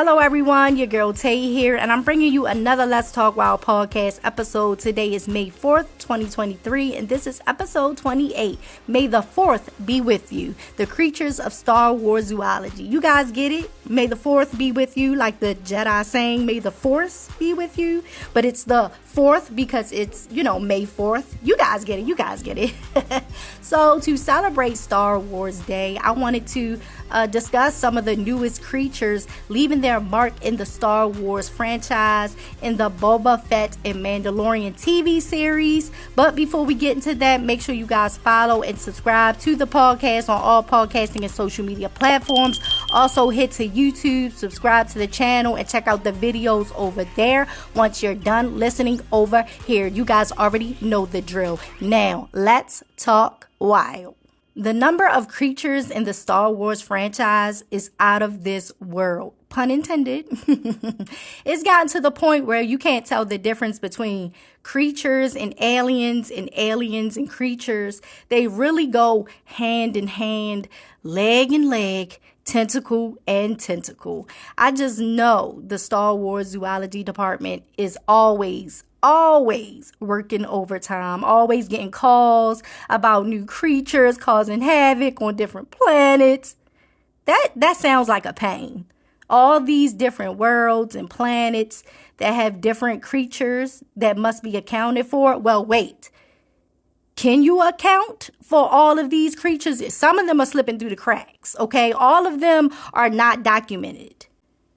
Hello everyone, your girl Tay here, and I'm bringing you another Let's Talk Wild podcast episode. Today is May 4th, 2023, and this is episode 28. May the 4th be with you. The creatures of Star Wars Zoology. You guys get it? May the 4th be with you, like the Jedi saying, may the Force be with you. But it's the 4th because it's, May 4th. You guys get it. So to celebrate Star Wars Day, I wanted to discuss some of the newest creatures leaving their mark in the Star Wars franchise in the Boba, Fett, and Mandalorian TV series. But before we get into that, make sure you guys follow and subscribe to the podcast on all podcasting and social media platforms. Also hit to YouTube, subscribe to the channel, and check out the videos over there once you're done listening over here. You guys already know the drill. Now, let's talk wild. The number of creatures in the Star Wars franchise is out of this world. Pun intended. It's gotten to the point where you can't tell the difference between creatures and aliens and creatures. They really go hand in hand, leg in leg, tentacle and tentacle. I just know the Star Wars Zoology department is always working overtime, always getting calls about new creatures causing havoc on different planets. That sounds like a pain. All these different worlds and planets that have different creatures that must be accounted for. Well, wait. Can you account for all of these creatures? Some of them are slipping through the cracks, okay? All of them are not documented.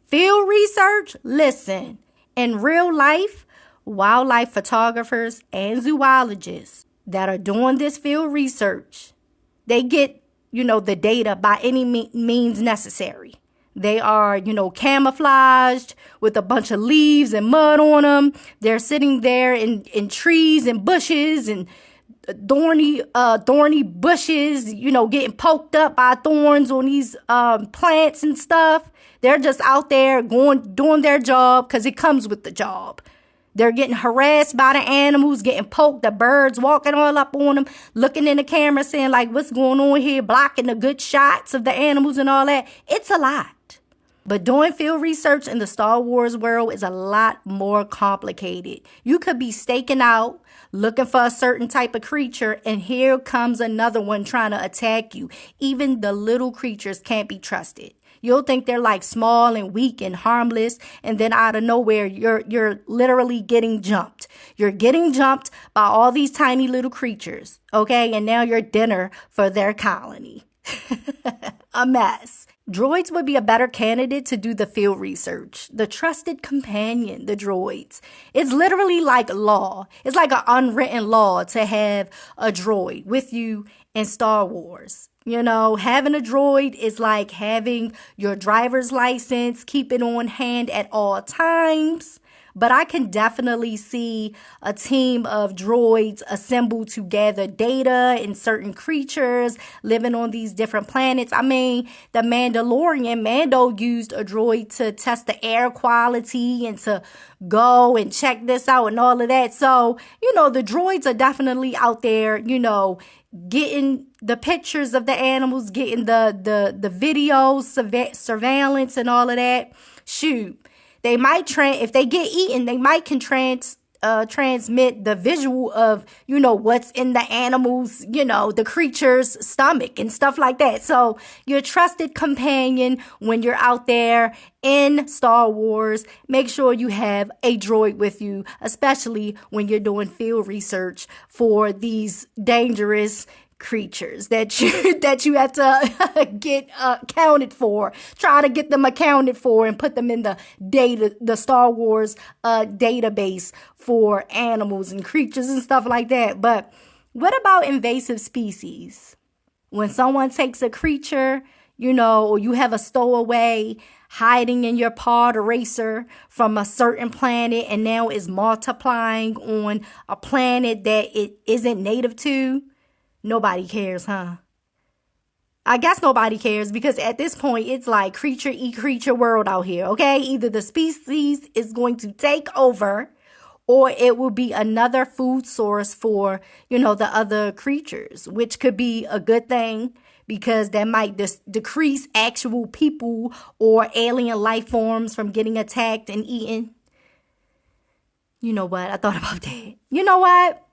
Field research? Listen, in real life, wildlife photographers and zoologists that are doing this field research, they get, the data by any means necessary. They are, camouflaged with a bunch of leaves and mud on them. They're sitting there in trees and bushes and thorny bushes, getting poked up by thorns on these plants and stuff. They're just out there doing their job because it comes with the job. They're getting harassed by the animals, getting poked, the birds walking all up on them, looking in the camera saying like, what's going on here, blocking the good shots of the animals and all that. It's a lot. But doing field research in the Star Wars world is a lot more complicated. You could be staking out, looking for a certain type of creature, and here comes another one trying to attack you. Even the little creatures can't be trusted. You'll think they're like small and weak and harmless, and then out of nowhere, you're literally getting jumped. You're getting jumped by all these tiny little creatures, okay? And now you're dinner for their colony. A mess. Droids would be a better candidate to do the field research. The trusted companion, the droids. It's literally like law. It's like an unwritten law to have a droid with you in Star Wars. Having a droid is like having your driver's license, keep it on hand at all times. But I can definitely see a team of droids assembled to gather data in certain creatures living on these different planets. I mean, the Mandalorian, Mando used a droid to test the air quality and to go and check this out and all of that. So, the droids are definitely out there, getting the pictures of the animals, getting the videos, surveillance and all of that. Shoot. They might if they get eaten, they might transmit the visual of, what's in the animal's, the creature's stomach and stuff like that. So your trusted companion when you're out there in Star Wars, make sure you have a droid with you, especially when you're doing field research for these dangerous creatures that you have to get accounted for. Try to get them accounted for and put them in the Star Wars database for animals and creatures and stuff like that. But what about invasive species? When someone takes a creature, or you have a stowaway hiding in your pod eraser from a certain planet and now is multiplying on a planet that it isn't native to, nobody cares, huh? I guess nobody cares because at this point, it's like creature eat creature world out here, okay? Either the species is going to take over or it will be another food source for, the other creatures, which could be a good thing because that might decrease actual people or alien life forms from getting attacked and eaten. You know what? I thought about that. You know what?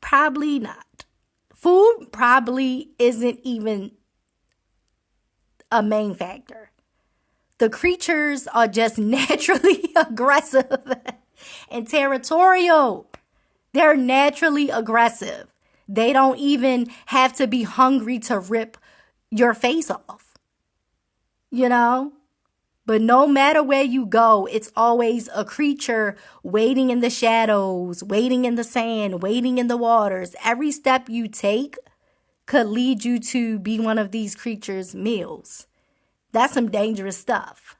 Probably not. Food probably isn't even a main factor. The creatures are just naturally aggressive and territorial. They're naturally aggressive. They don't even have to be hungry to rip your face off. You know? But no matter where you go, it's always a creature waiting in the shadows, waiting in the sand, waiting in the waters. Every step you take could lead you to be one of these creatures' meals. That's some dangerous stuff,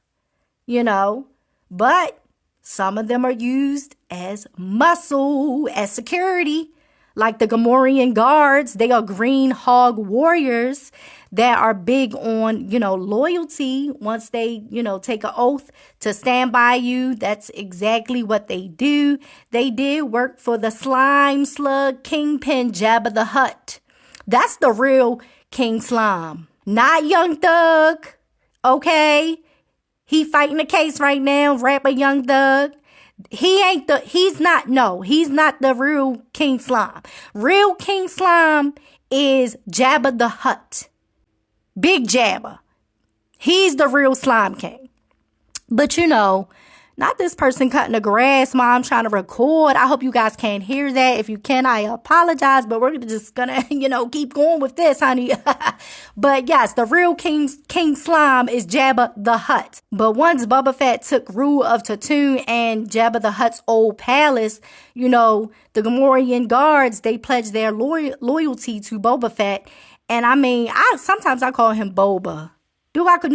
you know. But some of them are used as muscle, as security. Like the Gamorrean guards, they are green hog warriors that are big on, loyalty. Once they, take an oath to stand by you, that's exactly what they do. They did work for the slime slug kingpin Jabba the Hutt. That's the real King Slime, not Young Thug. Okay? He fighting a case right now, rapper Young Thug. He's not the real King Slime. Real King Slime is Jabba the Hutt. Big Jabba. He's the real Slime King. But not this person cutting the grass while I'm trying to record. I hope you guys can't hear that. If you can, I apologize, but we're just gonna, keep going with this, honey. But yes, the real King Slime is Jabba the Hutt. But once Boba Fett took rule of Tatooine and Jabba the Hutt's old palace, the Gamorrean guards, they pledged their loyalty to Boba Fett. And sometimes I call him Boba. What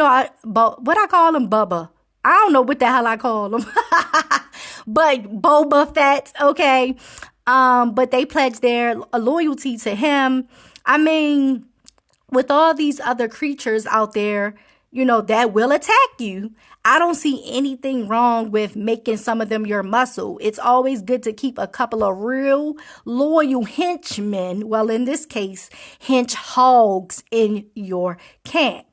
I call him? Bubba. I don't know what the hell I call him. But Boba Fett, okay. But they pledged their loyalty to him. With all these other creatures out there, that will attack you, I don't see anything wrong with making some of them your muscle. It's always good to keep a couple of real loyal henchmen, well, in this case, hench hogs in your camp.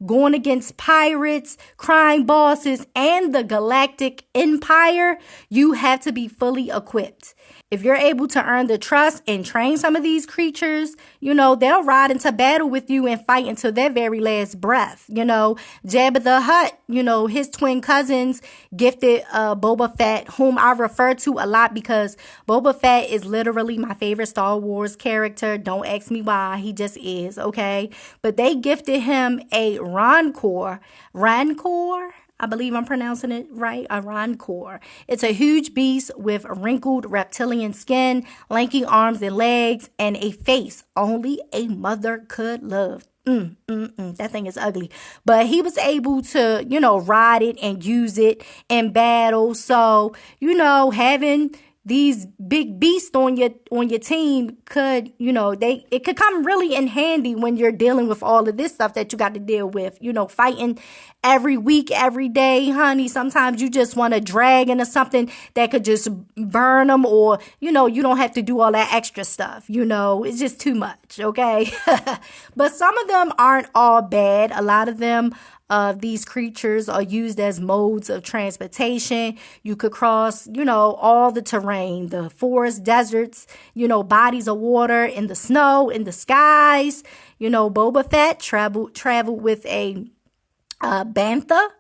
Going against pirates, crime bosses, and the Galactic Empire, you have to be fully equipped. If you're able to earn the trust and train some of these creatures, they'll ride into battle with you and fight until their very last breath. Jabba the Hutt, his twin cousins gifted Boba Fett, whom I refer to a lot because Boba Fett is literally my favorite Star Wars character. Don't ask me why. He just is, okay? But they gifted him a Rancor. I believe I'm pronouncing it right. A Rancor. It's a huge beast with wrinkled reptilian skin, lanky arms and legs, and a face only a mother could love. That thing is ugly. But he was able to, ride it and use it in battle. So, having these big beasts on your team could, it could come really in handy when you're dealing with all of this stuff that you got to deal with, fighting every week, every day, honey. Sometimes you just want to drag into something that could just burn them, or, you don't have to do all that extra stuff. It's just too much. Okay. But some of them aren't all bad. A lot of them, these creatures are used as modes of transportation. You could cross, all the terrain, the forest, deserts, bodies of water, in the snow, in the skies. Boba Fett traveled with a bantha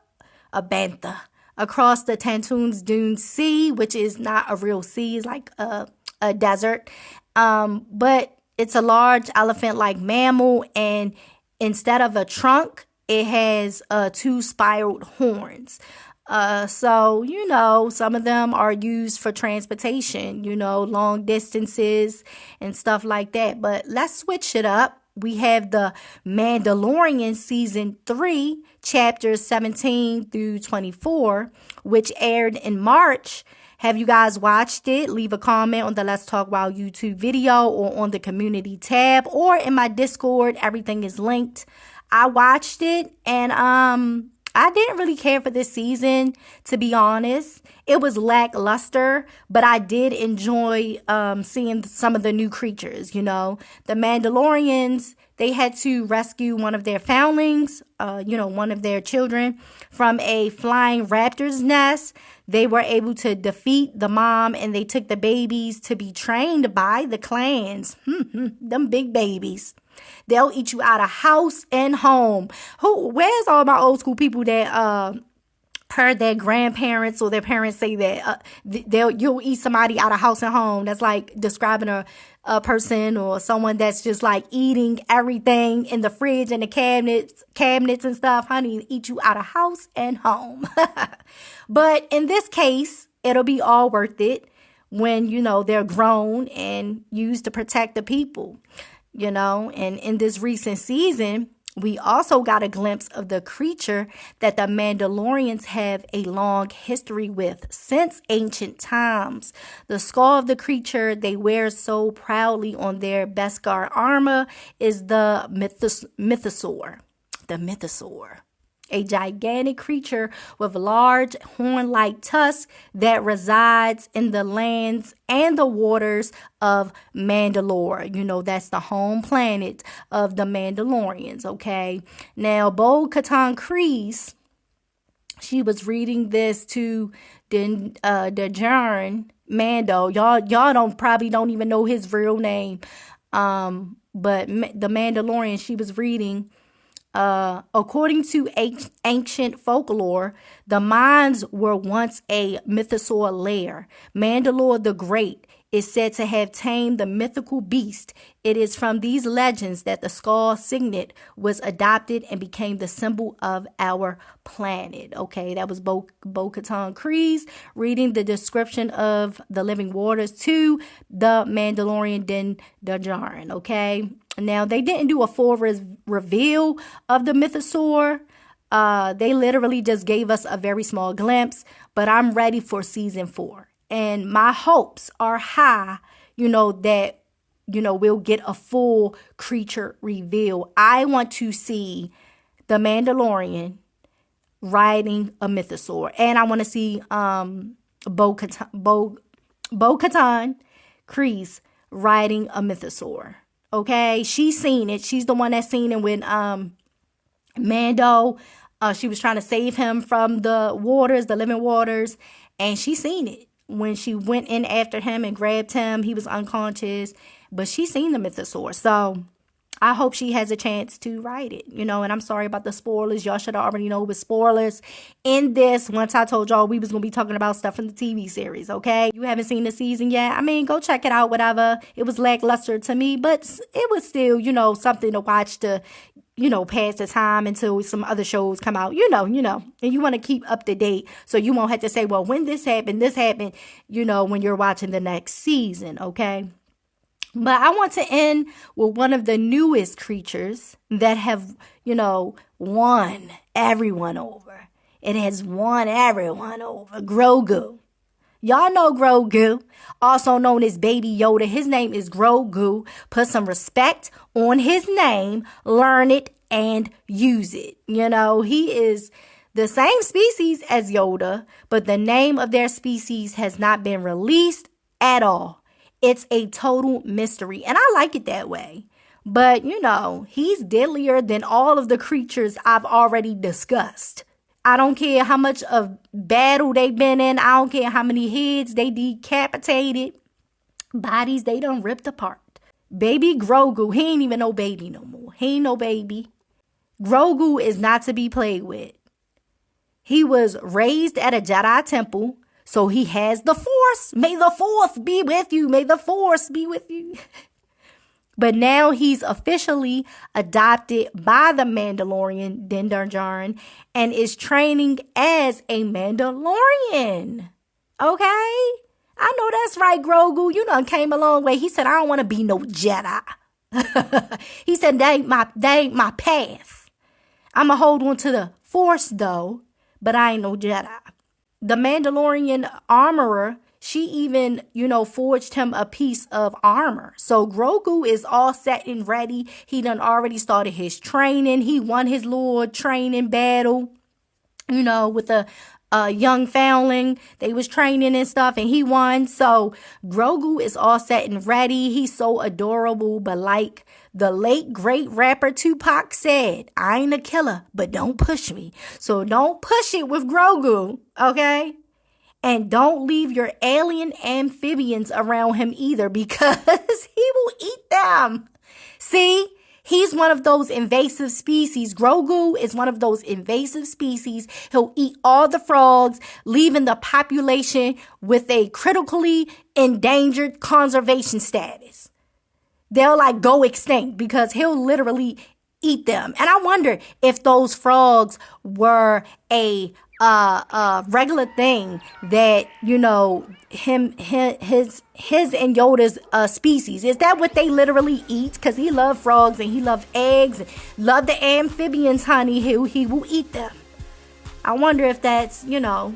across the Tantoon's Dune Sea, which is not a real sea, it's like a desert. But it's a large elephant-like mammal, and instead of a trunk, it has two spiraled horns. So, some of them are used for transportation, long distances and stuff like that. But let's switch it up. We have the Mandalorian Season 3, Chapters 17 through 24, which aired in March. Have you guys watched it? Leave a comment on the Let's Talk Wild YouTube video or on the community tab or in my Discord. Everything is linked. I watched it and I didn't really care for this season, to be honest. It was lackluster, but I did enjoy seeing some of the new creatures, The Mandalorians, They had to rescue one of their foundlings, one of their children from a flying raptor's nest. They were able to defeat the mom, and they took the babies to be trained by the clans. Them big babies. They'll eat you out of house and home. Where's all my old school people that heard their grandparents or their parents say that you'll eat somebody out of house and home? That's like describing a person or someone that's just like eating everything in the fridge and the cabinets and stuff. Honey, eat you out of house and home. But in this case, it'll be all worth it when, they're grown and used to protect the people, and in this recent season, we also got a glimpse of the creature that the Mandalorians have a long history with since ancient times. The skull of the creature they wear so proudly on their Beskar armor is the mythosaur. The mythosaur. A gigantic creature with large horn-like tusks that resides in the lands and the waters of Mandalore. That's the home planet of the Mandalorians, okay? Now, Bo-Katan Kryze, she was reading this to the Jaren Mando. Y'all probably don't even know his real name. But the Mandalorian, she was reading. According to ancient folklore, the mines were once a mythosaur lair. Mandalore the Great is said to have tamed the mythical beast. It is from these legends that the skull signet was adopted and became the symbol of our planet. Okay, that was Bo-Katan Kryze reading the description of the living waters to the Mandalorian Din Djarin. Okay. Now, they didn't do a full reveal of the mythosaur. They literally just gave us a very small glimpse, but I'm ready for season 4. And my hopes are high, that, we'll get a full creature reveal. I want to see the Mandalorian riding a mythosaur. And I want to see Bo-Katan Kryze riding a mythosaur. Okay, she's seen it. She's the one that's seen it when Mando, she was trying to save him from the waters, the living waters, and she seen it when she went in after him and grabbed him. He was unconscious, but she seen the mythosaur. So I hope she has a chance to ride it, and I'm sorry about the spoilers. Y'all should have already know with spoilers in this. Once I told y'all we was going to be talking about stuff from the TV series, okay? You haven't seen the season yet? I mean, go check it out, whatever. It was lackluster to me, but it was still, something to watch to, pass the time until some other shows come out, and you want to keep up to date so you won't have to say, well, when this happened, when you're watching the next season, okay? But I want to end with one of the newest creatures that have, won everyone over. It has won everyone over. Grogu. Y'all know Grogu, also known as Baby Yoda. His name is Grogu. Put some respect on his name. Learn it and use it. He is the same species as Yoda, but the name of their species has not been released at all. It's a total mystery, and I like it that way. But, he's deadlier than all of the creatures I've already discussed. I don't care how much of battle they've been in. I don't care how many heads they decapitated. Bodies they done ripped apart. Baby Grogu, he ain't even no baby no more. He ain't no baby. Grogu is not to be played with. He was raised at a Jedi temple. So he has the Force. May the Force be with you. May the Force be with you. But now he's officially adopted by the Mandalorian Din Djarin and is training as a Mandalorian. Okay? I know that's right, Grogu. You done came a long way. He said, I don't want to be no Jedi. He said, that ain't my path. I'm going to hold on to the Force, though, but I ain't no Jedi. The Mandalorian armorer, she even, forged him a piece of armor. So Grogu is all set and ready. He done already started his training. He won his little training battle, with the young foundling. They was training and stuff, and he won. So Grogu is all set and ready. He's so adorable, but like the late great rapper Tupac said, I ain't a killer, but don't push me. So don't push it with Grogu, okay? And don't leave your alien amphibians around him either, because he will eat them. See? He's one of those invasive species. Grogu is one of those invasive species. He'll eat all the frogs, leaving the population with a critically endangered conservation status. They'll like go extinct because he'll literally eat them. And I wonder if those frogs were a regular thing that, you know, his and Yoda's species. Is that what they literally eat? Because he loved frogs and he loved eggs, and loved the amphibians, honey. He will eat them. I wonder if that's, you know,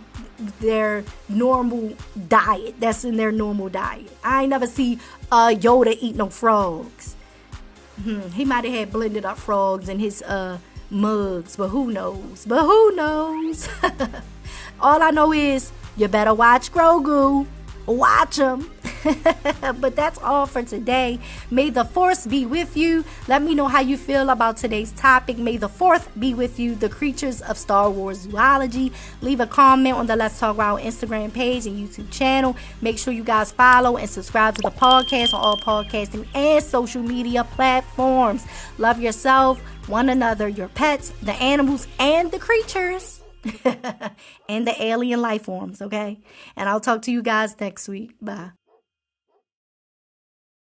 their normal diet. That's in their normal diet. I ain't never see Yoda eat no frogs. He might have had blended up frogs in his mugs, but who knows? All I know is you better watch Grogu. Watch him. But that's all for today. May the Force be with you. Let me know how you feel about today's topic. May the Fourth be with you, the creatures of Star Wars Zoology. Leave a comment on the Let's Talk Wild Instagram page and YouTube channel. Make sure you guys follow and subscribe to the podcast on all podcasting and social media platforms. Love yourself, one another, your pets, the animals, and the creatures. And the alien life forms, okay? And I'll talk to you guys next week. Bye.